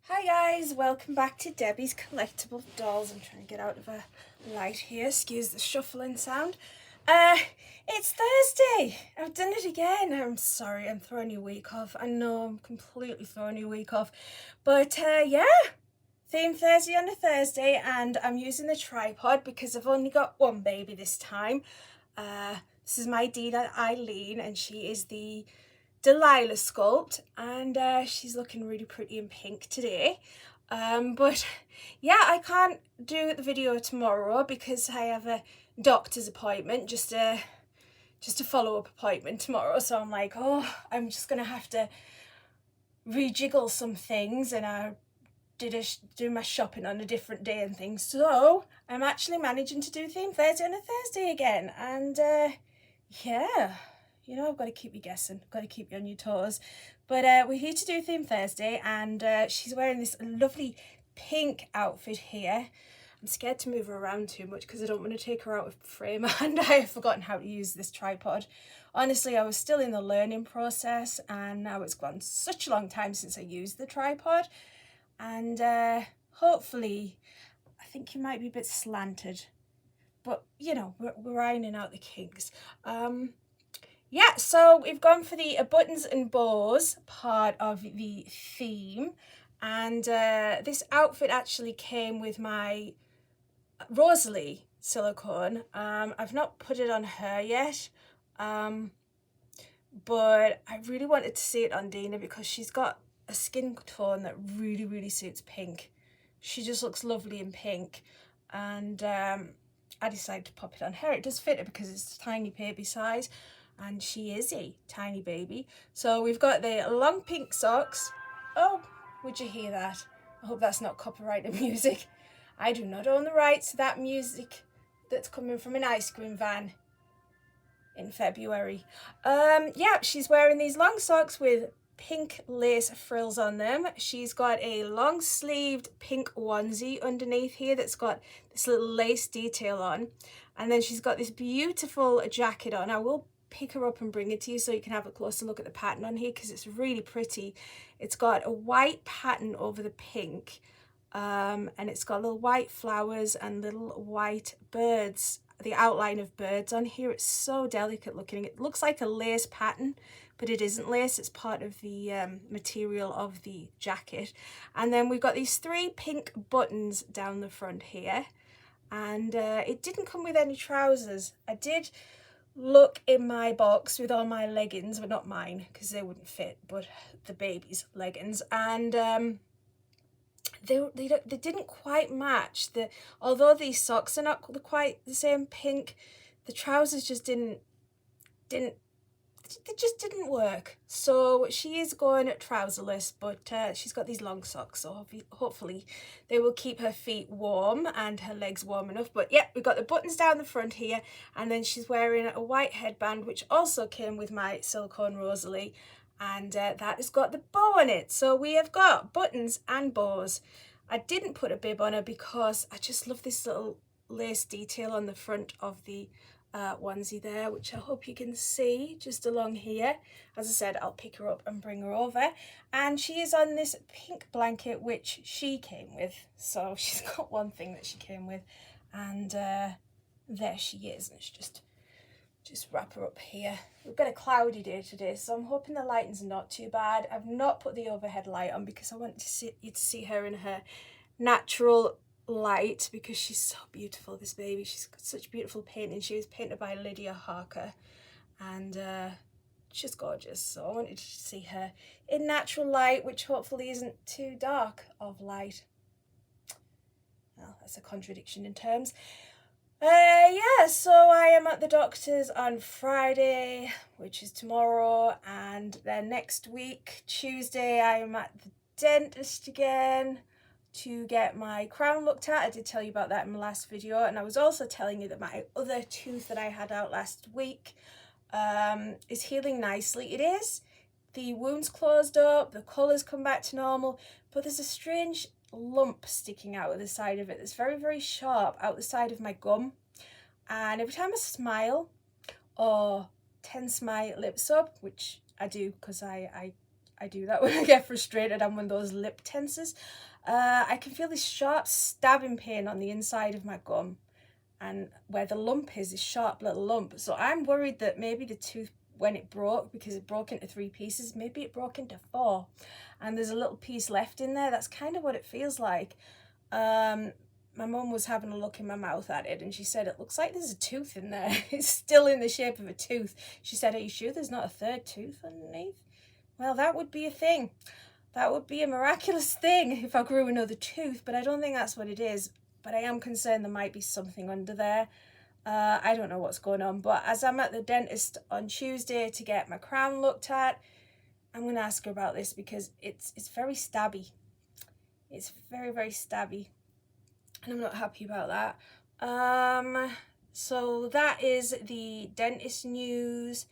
Hi guys, welcome back to Debbie's Collectible Dolls. I'm trying to get out of a light here, excuse the shuffling sound. It's Thursday. I've done it again. I'm sorry, I'm throwing your week off. I know I'm completely throwing your week off. But yeah, theme Thursday on a Thursday, and I'm using the tripod because I've only got one baby this time. This is my Dina Eileen, and she is the Delilah sculpt, and she's looking really pretty in pink today. But yeah, I can't do the video tomorrow because I have a doctor's appointment, just a follow-up appointment tomorrow. So I'm like, oh, I'm just gonna have to rejiggle some things, and I do my shopping on a different day and things. So I'm actually managing to do theme Thursday on a Thursday again, and yeah. You know, I've got to keep you guessing. I've got to keep you on your toes. But we're here to do Theme Thursday, and she's wearing this lovely pink outfit here. I'm scared to move her around too much because I don't want to take her out of frame, and I have forgotten how to use this tripod. Honestly, I was still in the learning process, and now it's gone such a long time since I used the tripod. And hopefully, I think you might be a bit slanted. But, you know, we're ironing out the kinks. Yeah, so we've gone for the buttons and bows part of the theme, and this outfit actually came with my Rosalie silicone. I've not put it on her yet, but I really wanted to see it on Dina because she's got a skin tone that really suits pink. She just looks lovely in pink, and I decided to pop it on her. It does fit her because it's a tiny baby size, and she is a tiny baby. So we've got the long pink socks. Oh, would you hear that? I hope that's not copyrighted music. I do not own the rights to that music that's coming from an ice cream van in February. Yeah, she's wearing these long socks with pink lace frills on them. She's got a long sleeved pink onesie underneath here that's got this little lace detail on, and then she's got this beautiful jacket on. I will pick her up and bring it to you so you can have a closer look at the pattern on here because it's really pretty. It's got a white pattern over the pink, and it's got little white flowers and little white birds, the outline of birds on here. It's so delicate looking. It looks like a lace pattern, but it isn't lace. It's part of the material of the jacket. And then we've got these 3 pink buttons down the front here, and it didn't come with any trousers. I did look in my box with all my leggings, but not mine because they wouldn't fit, but the baby's leggings, and they didn't quite match. Although these socks are not quite the same pink, the trousers just didn't work. So she is going trouserless, but she's got these long socks, so hopefully they will keep her feet warm and her legs warm enough. But yeah, we've got the buttons down the front here, and then she's wearing a white headband, which also came with my silicone Rosalie, and that has got the bow on it. So we have got buttons and bows. I didn't put a bib on her because I just love this little lace detail on the front of the onesie there, which I hope you can see just along here. As I said, I'll pick her up and bring her over, and she is on this pink blanket which she came with. So she's got one thing that she came with, and there she is. Let's just wrap her up here. We've got a cloudy day today, so I'm hoping the lighting's not too bad. I've not put the overhead light on because I want you to see her in her natural light because she's so beautiful, this baby. She's got such beautiful painting. She was painted by Lydia Harker, and she's gorgeous. So I wanted you to see her in natural light, which hopefully isn't too dark of light. Well, that's a contradiction in terms. Yeah, so I am at the doctor's on Friday, which is tomorrow, and then next week, Tuesday, I am at the dentist again to get my crown looked at. I did tell you about that in my last video, and I was also telling you that my other tooth that I had out last week is healing nicely. It is. The wound's closed up, the colour's come back to normal, but there's a strange lump sticking out of the side of it that's very sharp out the side of my gum, and every time I smile or tense my lips up, which I do because I I do that when I get frustrated. I'm one of those lip tensors. I can feel this sharp stabbing pain on the inside of my gum, and where the lump is, this sharp little lump. So I'm worried that maybe the tooth, when it broke, because it broke into 3 pieces, maybe it broke into 4, and there's a little piece left in there. That's kind of what it feels like. My mum was having a look in my mouth at it, and she said, it looks like there's a tooth in there. It's still in the shape of a tooth. She said, are you sure there's not a 3rd tooth underneath? Well, that would be a thing. That would be a miraculous thing if I grew another tooth, but I don't think that's what it is. But I am concerned there might be something under there. I don't know what's going on, but as I'm at the dentist on Tuesday to get my crown looked at, I'm going to ask her about this, because it's very stabby. It's very, very stabby, and I'm not happy about that. So that is the dentist news.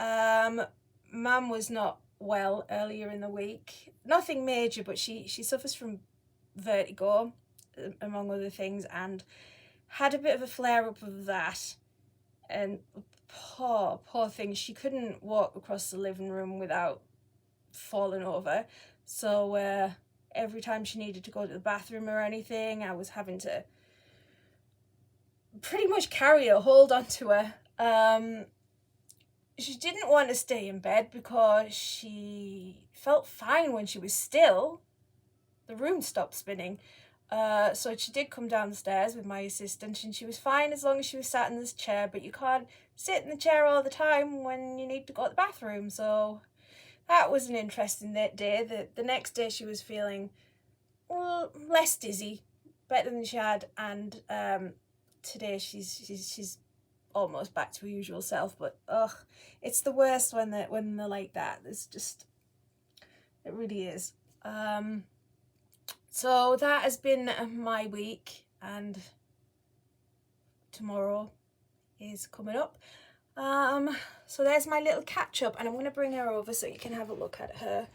Mum was not well earlier in the week. Nothing major, but she suffers from vertigo, among other things, and had a bit of a flare-up of that. And poor thing, she couldn't walk across the living room without falling over. So every time she needed to go to the bathroom or anything, I was having to pretty much carry her, hold on to her. She didn't want to stay in bed because she felt fine when she was still. The room stopped spinning. So she did come down the stairs with my assistant, and she was fine as long as she was sat in this chair, but you can't sit in the chair all the time when you need to go to the bathroom. So that was an interesting day. The next day she was feeling less dizzy, better than she had, and today she's almost back to her usual self. But it's the worst when they're like that. It's just, it really is. So that has been my week, and tomorrow is coming up. So there's my little catch up, and I'm going to bring her over so you can have a look at her.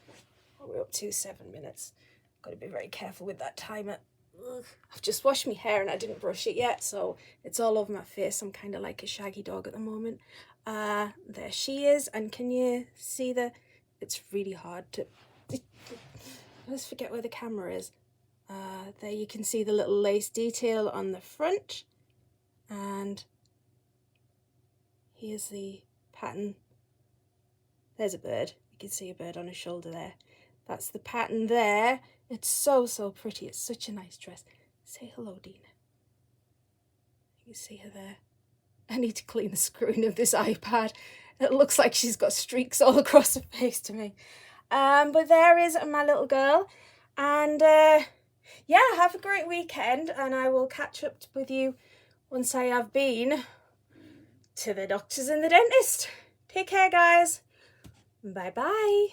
We're up to 7 minutes. Got to be very careful with that timer. I've just washed my hair and I didn't brush it yet, so it's all over my face. I'm kind of like a shaggy dog at the moment. There she is, and can you see it's really hard to, I always forget where the camera is. There you can see the little lace detail on the front, and here's the pattern. There's a bird. You can see a bird on her shoulder there. That's the pattern there. It's so pretty. It's such a nice dress. Say hello, Dina. You can see her there. I need to clean the screen of this iPad. It looks like she's got streaks all across her face to me. But there is my little girl. And yeah, have a great weekend, and I will catch up with you once I have been to the doctors and the dentist. Take care, guys. Bye-bye.